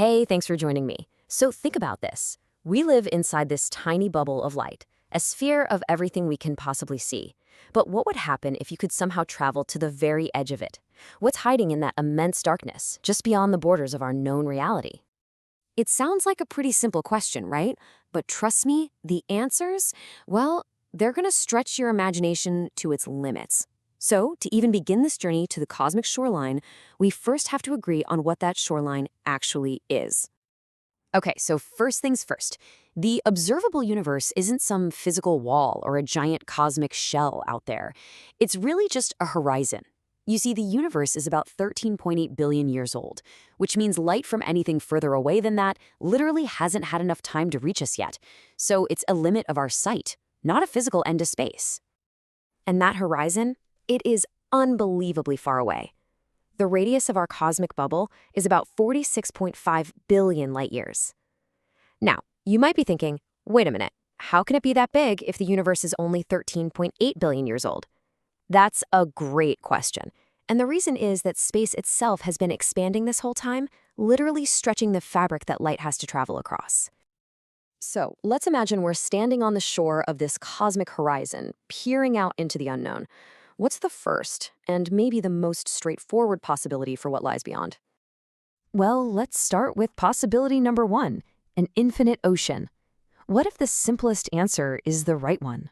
Hey, thanks for joining me. So think about this. We live inside this tiny bubble of light, a sphere of everything we can possibly see. But what would happen if you could somehow travel to the very edge of it? What's hiding in that immense darkness, just beyond the borders of our known reality? It sounds like a pretty simple question, right? But trust me, the answers, well, they're going to stretch your imagination to its limits. So, to even begin this journey to the cosmic shoreline, we first have to agree on what that shoreline actually is. Okay, so first things first. The observable universe isn't some physical wall or a giant cosmic shell out there. It's really just a horizon. You see, the universe is about 13.8 billion years old, which means light from anything further away than that literally hasn't had enough time to reach us yet. So it's a limit of our sight, not a physical end to space. And that horizon, it is unbelievably far away. The radius of our cosmic bubble is about 46.5 billion light years. Now, you might be thinking, wait a minute, how can it be that big if the universe is only 13.8 billion years old? That's a great question. And the reason is that space itself has been expanding this whole time, literally stretching the fabric that light has to travel across. So let's imagine we're standing on the shore of this cosmic horizon, peering out into the unknown. What's the first, and maybe the most straightforward possibility for what lies beyond? Well, let's start with possibility number one, an infinite ocean. What if the simplest answer is the right one?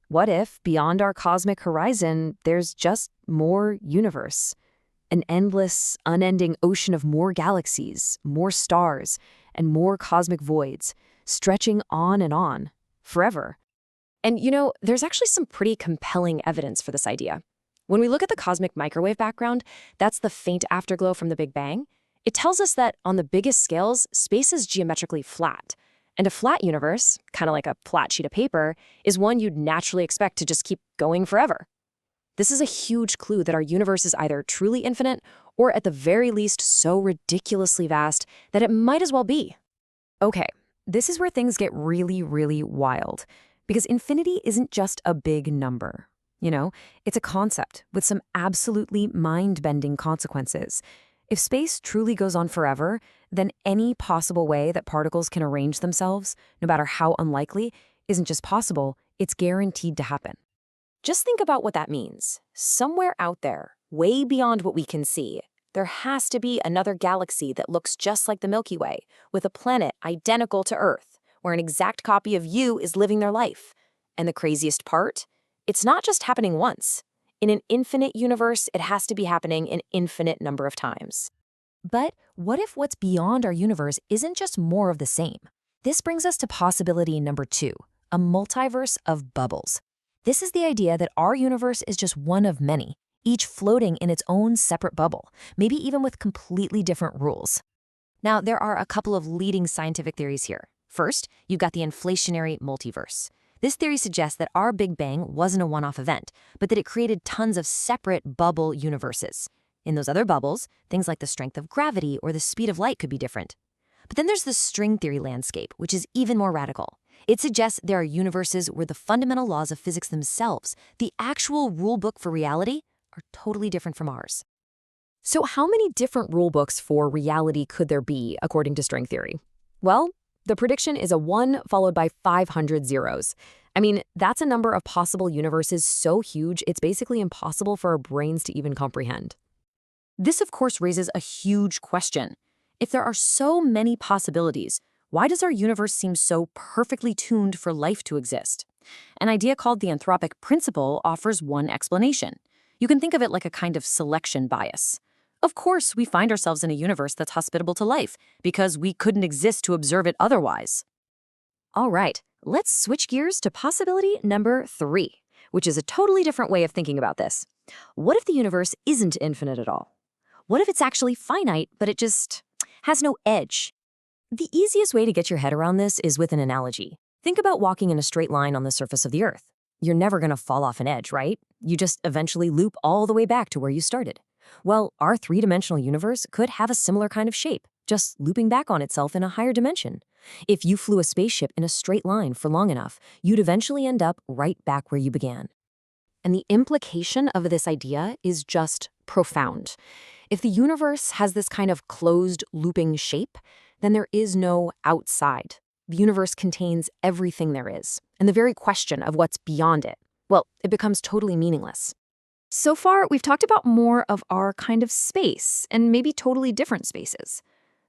What if, beyond our cosmic horizon, there's just more universe? An endless, unending ocean of more galaxies, more stars, and more cosmic voids, stretching on, forever. And there's actually some pretty compelling evidence for this idea. When we look at the cosmic microwave background, that's the faint afterglow from the Big Bang, it tells us that on the biggest scales, space is geometrically flat. And a flat universe, kind of like a flat sheet of paper, is one you'd naturally expect to just keep going forever. This is a huge clue that our universe is either truly infinite or at the very least so ridiculously vast that it might as well be. Okay, this is where things get really, really wild. Because infinity isn't just a big number. It's a concept with some absolutely mind-bending consequences. If space truly goes on forever, then any possible way that particles can arrange themselves, no matter how unlikely, isn't just possible, it's guaranteed to happen. Just think about what that means. Somewhere out there, way beyond what we can see, there has to be another galaxy that looks just like the Milky Way, with a planet identical to Earth, where an exact copy of you is living their life. And the craziest part? It's not just happening once. In an infinite universe, it has to be happening an infinite number of times. But what if what's beyond our universe isn't just more of the same? This brings us to possibility number two, a multiverse of bubbles. This is the idea that our universe is just one of many, each floating in its own separate bubble, maybe even with completely different rules. Now, there are a couple of leading scientific theories here. First, you've got the inflationary multiverse. This theory suggests that our Big Bang wasn't a one-off event, but that it created tons of separate bubble universes. In those other bubbles, things like the strength of gravity or the speed of light could be different. But then there's the string theory landscape, which is even more radical. It suggests there are universes where the fundamental laws of physics themselves, the actual rule book for reality, are totally different from ours. So how many different rule books for reality could there be, according to string theory? Well, the prediction is a 1 followed by 500 zeros. I mean, that's a number of possible universes so huge, it's basically impossible for our brains to even comprehend. This, of course, raises a huge question. If there are so many possibilities, why does our universe seem so perfectly tuned for life to exist? An idea called the anthropic principle offers one explanation. You can think of it like a kind of selection bias. Of course, we find ourselves in a universe that's hospitable to life because we couldn't exist to observe it otherwise. All right, let's switch gears to possibility number 3, which is a totally different way of thinking about this. What if the universe isn't infinite at all? What if it's actually finite, but it just has no edge? The easiest way to get your head around this is with an analogy. Think about walking in a straight line on the surface of the Earth. You're never going to fall off an edge, right? You just eventually loop all the way back to where you started. Well, our three-dimensional universe could have a similar kind of shape, just looping back on itself in a higher dimension. If you flew a spaceship in a straight line for long enough, you'd eventually end up right back where you began. And the implication of this idea is just profound. If the universe has this kind of closed, looping shape, then there is no outside. The universe contains everything there is, and the very question of what's beyond it, well, it becomes totally meaningless. So far, we've talked about more of our kind of space, and maybe totally different spaces.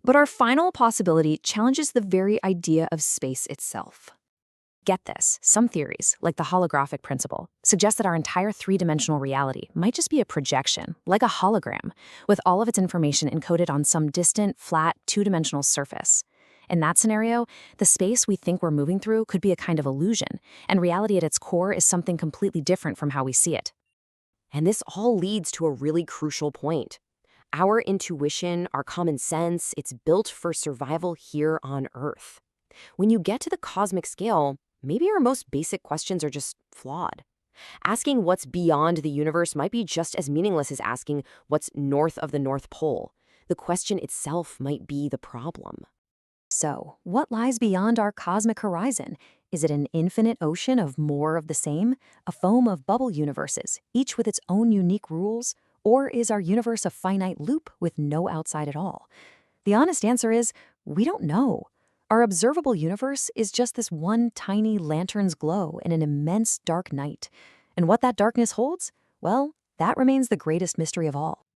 But our final possibility challenges the very idea of space itself. Get this, some theories, like the holographic principle, suggest that our entire three-dimensional reality might just be a projection, like a hologram, with all of its information encoded on some distant, flat, two-dimensional surface. In that scenario, the space we think we're moving through could be a kind of illusion, and reality at its core is something completely different from how we see it. And this all leads to a really crucial point. Our intuition, our common sense, it's built for survival here on Earth. When you get to the cosmic scale, maybe our most basic questions are just flawed. Asking what's beyond the universe might be just as meaningless as asking what's north of the North Pole. The question itself might be the problem. So, what lies beyond our cosmic horizon? Is it an infinite ocean of more of the same? A foam of bubble universes, each with its own unique rules? Or is our universe a finite loop with no outside at all? The honest answer is, we don't know. Our observable universe is just this one tiny lantern's glow in an immense dark night. And what that darkness holds? Well, that remains the greatest mystery of all.